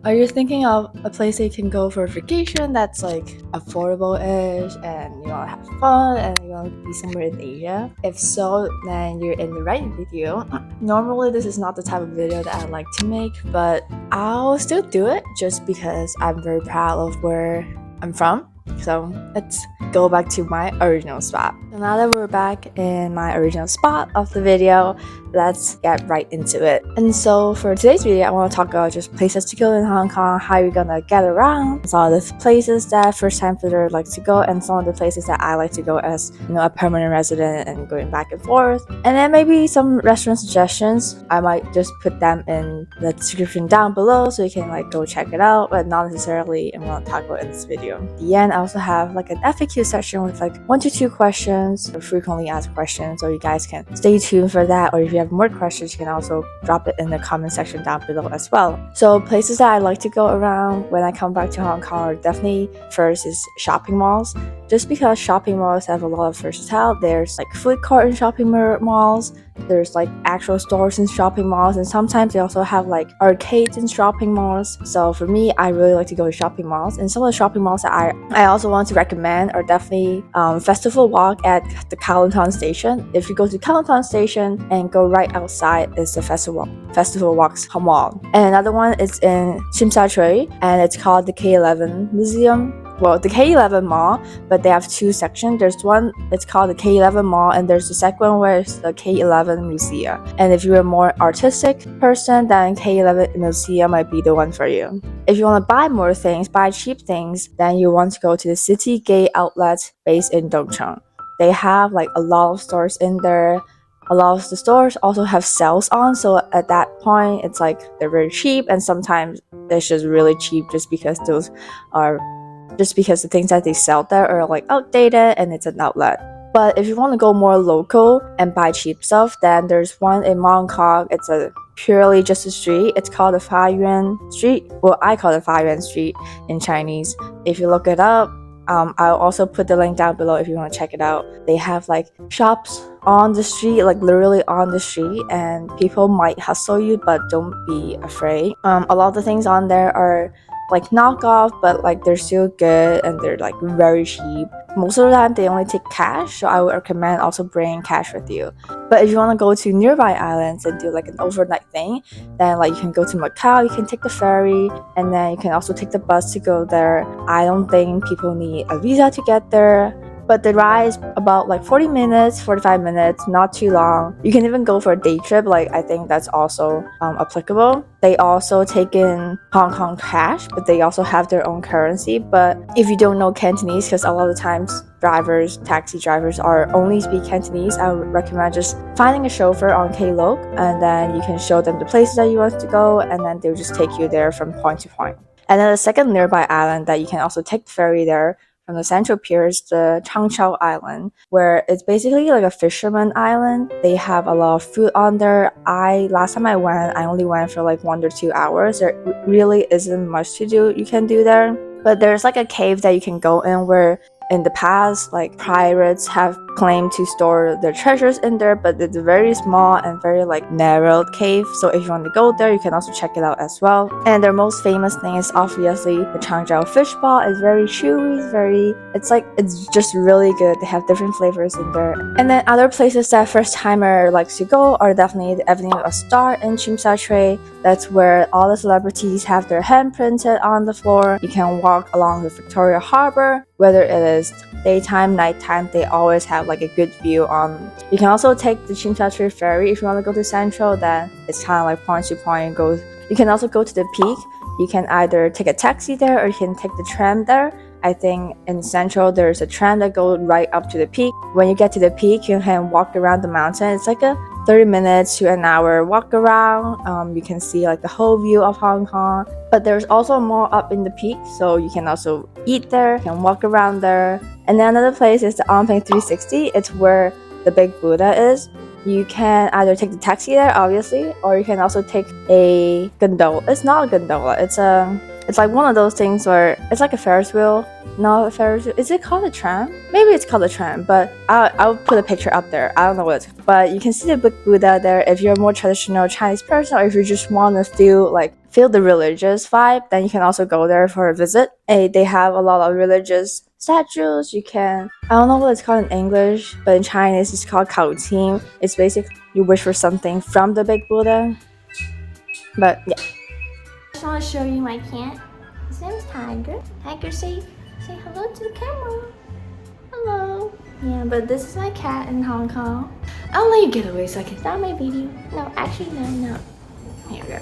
Are you thinking of a place that you can go for a vacation that's like affordable-ish and you want to have fun and you want to be somewhere in Asia? If so, then you're in the right video. Normally, this is not the type of video that I like to make, but I'll still do it just because I'm very proud of where I'm from. So let's go back to my original spot. So now that we're back in my original spot of the video, let's get right into it. And so for today's video, I want to talk about just places to go in Hong Kong, how you're gonna get around, some of the places that first time visitor like to go, and some of the places that I like to go as a permanent resident and going back and forth. And then maybe some restaurant suggestions. I might just put them in the description down below so you can go check it out, but not necessarily I'm gonna talk about in this video. At the end, I also have an FAQ section with 1 to 2 questions or frequently asked questions, so you guys can stay tuned for that. Or if you have more questions, you can also drop it in the comment section down below as well. So places that I like to go around when I come back to Hong Kong are definitely first is shopping malls, just because shopping malls have a lot of versatile. There's food court in shopping malls, there's actual stores in shopping malls, and sometimes they also have arcades in shopping malls. So for me, I really like to go to shopping malls, and some of the shopping malls that I also want to recommend are definitely Festival Walk at the Kowloon Station. If you go to Kowloon Station and go right outside is the Festival Walk's mall. And another one is in Tsim Sha Tsui, and it's called the K11 Museum. Well, the K11 Mall, but they have 2 sections. There's one, it's called the K11 Mall, and there's the second one where it's the K11 Museum. And if you're a more artistic person, then K11 Museum might be the one for you. If you want to buy more things, buy cheap things, then you want to go to the City Gate outlet based in Dongcheng. They have a lot of stores in there. A lot of the stores also have sales on, so at that point, it's they're very cheap, and sometimes it's just really cheap just because the things that they sell there are outdated and it's an outlet. But if you want to go more local and buy cheap stuff, then there's one in Mong Kok. It's purely just a street. It's called the Fa Yuan Street. Well, I call it Fa Yuan Street in Chinese. If you look it up, I'll also put the link down below if you want to check it out. They have shops on the street, literally on the street, and people might hustle you, but don't be afraid. A lot of the things on there are knockoff, but they're still good and they're very cheap. Most of the time they only take cash, so I would recommend also bringing cash with you. But if you want to go to nearby islands and do an overnight thing, then you can go to Macau, you can take the ferry, and then you can also take the bus to go there. I don't think people need a visa to get there, but the ride is about 40 minutes, 45 minutes, not too long. You can even go for a day trip. I think that's also applicable. They also take in Hong Kong cash, but they also have their own currency. But if you don't know Cantonese, because a lot of times taxi drivers only speak Cantonese, I would recommend just finding a chauffeur on Klook, and then you can show them the places that you want to go, and then they'll just take you there from point to point. And then the second nearby island that you can also take the ferry there from the central pier is the Changchao Island, where it's basically a fisherman island. They have a lot of food on there. Last time I went, I only went for 1 to 2 hours. There really isn't much to do you can do there. But there's a cave that you can go in where in the past, pirates have claimed to store their treasures in there, but it's a very small and very narrowed cave. So if you want to go there, you can also check it out as well. And their most famous thing is obviously the Changzhou fish ball. It's very chewy, it's just really good. They have different flavors in there. And then other places that first timer likes to go are definitely the Avenue of Star in Tsim Sha Tsui. That's where all the celebrities have their hand printed on the floor. You can walk along the Victoria Harbor. Whether it is daytime, nighttime, they always have a good view on. You can also take the Tsim Sha Tsui ferry if you want to go to Central. Then it's kind of point to point. You can also go to the peak. You can either take a taxi there or you can take the tram there. I think in Central there's a tram that goes right up to the peak. When you get to the peak, you can walk around the mountain. It's a 30 minutes to an hour walk around. You can see the whole view of Hong Kong. But there's also a mall up in the peak, so you can also eat there, you can walk around there. And then another place is the Onping 360. It's where the big Buddha is. You can either take the taxi there, obviously, or you can also take a gondola. It's not a gondola. It's one of those things where it's a Ferris wheel. Not a Ferris wheel. Is it called a tram? Maybe it's called a tram, but I'll put a picture up there. I don't know what it's. But you can see the big Buddha there if you're a more traditional Chinese person, or if you just want to feel feel the religious vibe, then you can also go there for a visit. They have a lot of religious statues. You can, I don't know what it's called in English, but in Chinese it's called 口经. It's basically you wish for something from the big Buddha. But yeah. I just want to show you my cat. His name's Tiger. Tiger, say hello to the camera. Hello. Yeah, but this is my cat in Hong Kong. I'll let you get away so I can start my video. No, actually, no. Here we go.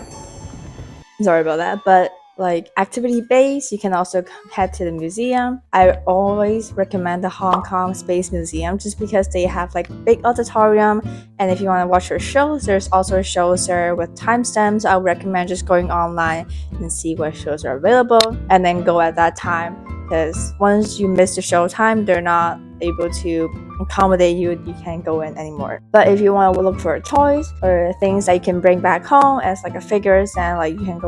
Sorry about that, but like activity based, you can also head to the museum. I always recommend the Hong Kong Space Museum just because they have like big auditorium, and if you want to watch your shows, there's also shows there with timestamps. I would recommend just going online and see what shows are available and then go at that time, because once you miss the show time, they're not able to accommodate you can't go in anymore. But if you want to look for toys or things that you can bring back home as like a figures, then like you can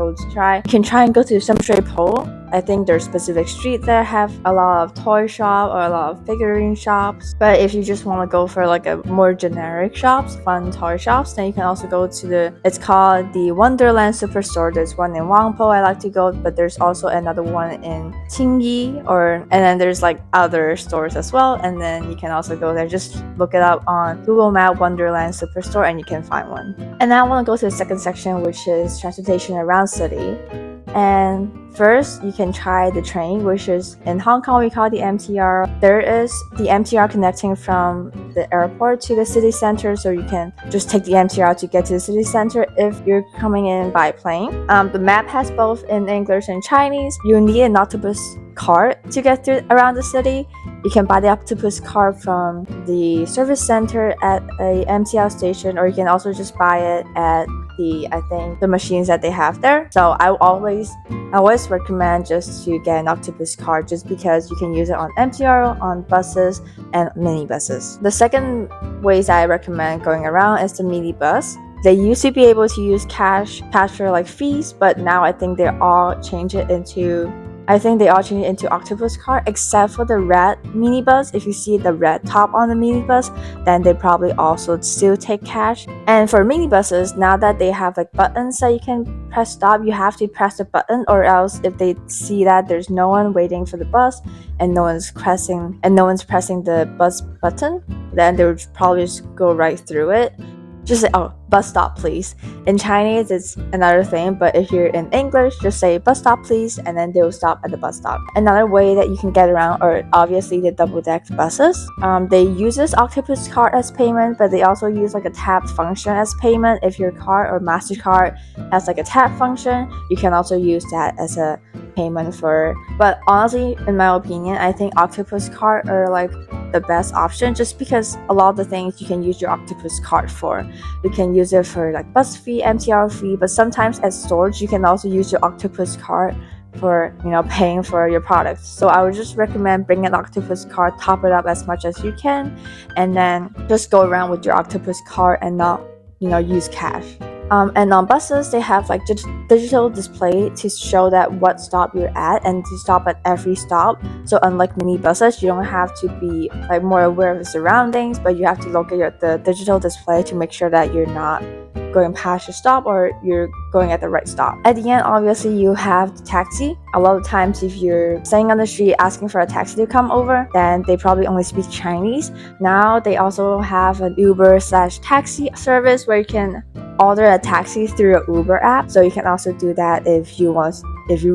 try and go to some straight pole. I think there's specific streets that have a lot of toy shop or a lot of figurine shops. But if you just want to go for like a more generic shops, fun toy shops, then you can also go to it's called the Wonderland Superstore. There's one in Wangpo I like to go, but there's also another one in Qingyi, and then there's like other stores as well. And then you can also go there, just look it up on Google Map, Wonderland Superstore, and you can find one. And now I want to go to the second section, which is transportation around city. And first, you can try the train, which is in Hong Kong we call the MTR. There is the MTR connecting from the airport to the city center, so you can just take the MTR to get to the city center if you're coming in by plane. The map has both in English and Chinese. You need an octopus card to get through around the city. You can buy the octopus card from the service center at a MTR station, or you can also just buy it at the machines that they have there. So I always recommend just to get an octopus card, just because you can use it on MTR, on buses, and minibuses. The second ways I recommend going around is the minibus. They used to be able to use cash for like fees, but now I think they all change it into octopus card, except for the red minibus. If you see the red top on the minibus, then they probably also still take cash. And for minibuses, now that they have like buttons that you can press stop, you have to press the button, or else if they see that there's no one waiting for the bus and no one's pressing the bus button, then they would probably just go right through it. Just say, oh, bus stop please. In Chinese it's another thing, but if you're in English, just say bus stop please, and then they'll stop at the bus stop. Another way that you can get around are obviously the double-deck buses. They use this octopus card as payment, but they also use like a tap function as payment. If your card or MasterCard has like a tap function, you can also use that as a payment for. But honestly, in my opinion, I think octopus card are like the best option, just because a lot of the things you can use your octopus card for. You can use it for like bus fee, MTR fee, but sometimes at stores you can also use your octopus card for paying for your products. So I would just recommend bring an octopus card, top it up as much as you can, and then just go around with your octopus card and not use cash. And on buses, they have like digital display to show that what stop you're at and to stop at every stop. So unlike mini buses, you don't have to be like more aware of the surroundings, but you have to look at the digital display to make sure that you're not going past your stop or you're going at the right stop. At the end, obviously, you have the taxi. A lot of times, if you're staying on the street asking for a taxi to come over, then they probably only speak Chinese. Now they also have an Uber/taxi service where you can order a taxi through your Uber app. So you can also do that if you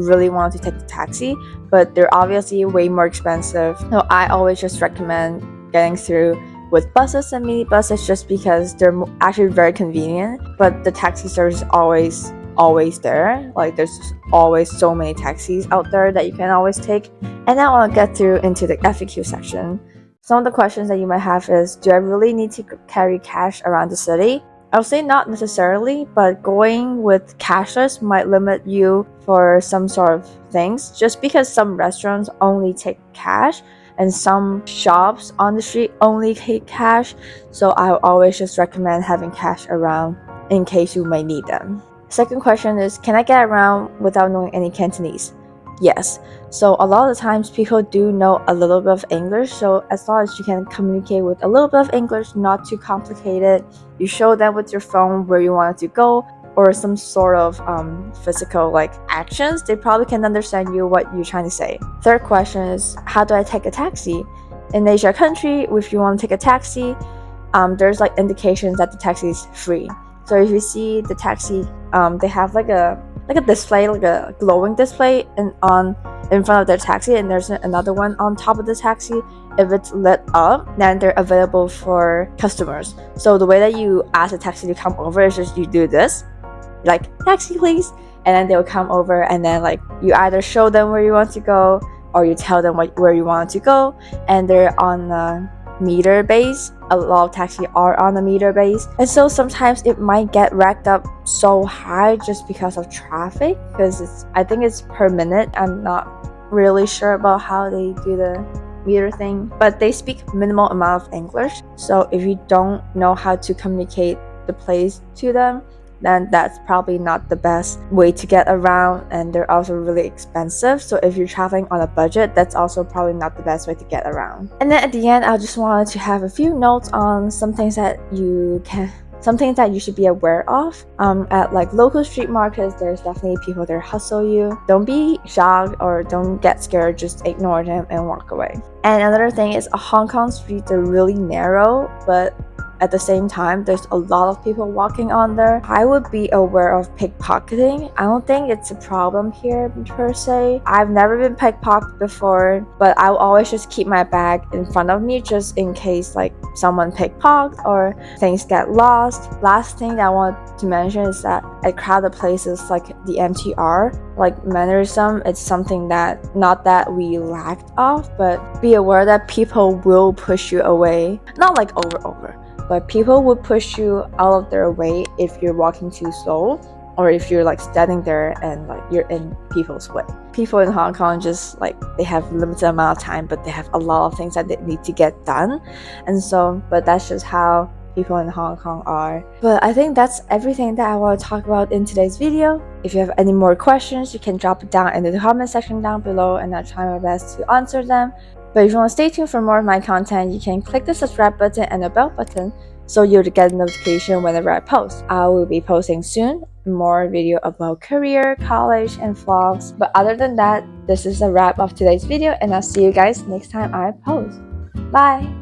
really want to take the taxi, but they're obviously way more expensive. So I always just recommend getting through with buses and minibuses, just because they're actually very convenient, but the taxi service is always there. Like there's always so many taxis out there that you can always take. And now I'll get through into the FAQ section. Some of the questions that you might have is, do I really need to carry cash around the city? I would say not necessarily, but going with cashless might limit you for some sort of things, just because some restaurants only take cash and some shops on the street only take cash. So I always just recommend having cash around in case you may need them. Second question is, can I get around without knowing any Cantonese? Yes. So a lot of the times people do know a little bit of English, so as long as you can communicate with a little bit of English, not too complicated, you show them with your phone where you want it to go, or some sort of physical like actions, they probably can understand you what you're trying to say. Third question is, how do I take a taxi? In Asia country, if you want to take a taxi, there's like indications that the taxi is free. So if you see the taxi, they have like a display, like a glowing display in front of their taxi, and there's another one on top of the taxi. If it's lit up, then they're available for customers. So the way that you ask a taxi to come over is just you do this, like, taxi please, and then they'll come over, and then like you either show them where you want to go or you tell them where you want to go, and they're on a meter base. A lot of taxis are on a meter base, and so sometimes it might get racked up so high just because of traffic, because I think it's per minute. I'm not really sure about how they do the meter thing, but they speak minimal amount of English, so if you don't know how to communicate the place to them, then that's probably not the best way to get around, and they're also really expensive. So if you're traveling on a budget, that's also probably not the best way to get around. And then at the end, I just wanted to have a few notes on some things that you should be aware of. At like local street markets, there's definitely people that hustle you. Don't be shocked or don't get scared, just ignore them and walk away. And another thing is, Hong Kong streets are really narrow, but at the same time, there's a lot of people walking on there. I would be aware of pickpocketing. I don't think it's a problem here per se. I've never been pickpocketed before, but I'll always just keep my bag in front of me just in case like someone pickpocket or things get lost. Last thing that I want to mention is that at crowded places like the MTR, like mannerism, it's something that not that we lacked of, but be aware that people will push you away. Not like over, but people would push you out of their way if you're walking too slow, or if you're like standing there and like you're in people's way. People in Hong Kong just like, they have limited amount of time, but they have a lot of things that they need to get done, and so, but that's just how people in Hong Kong are. But I think that's everything that I want to talk about in today's video. If you have any more questions, you can drop it down in the comment section down below, and I'll try my best to answer them. But if you want to stay tuned for more of my content, you can click the subscribe button and the bell button so you'll get a notification whenever I post. I will be posting soon more video about career, college, and vlogs. But other than that, this is a wrap of today's video, and I'll see you guys next time I post. Bye!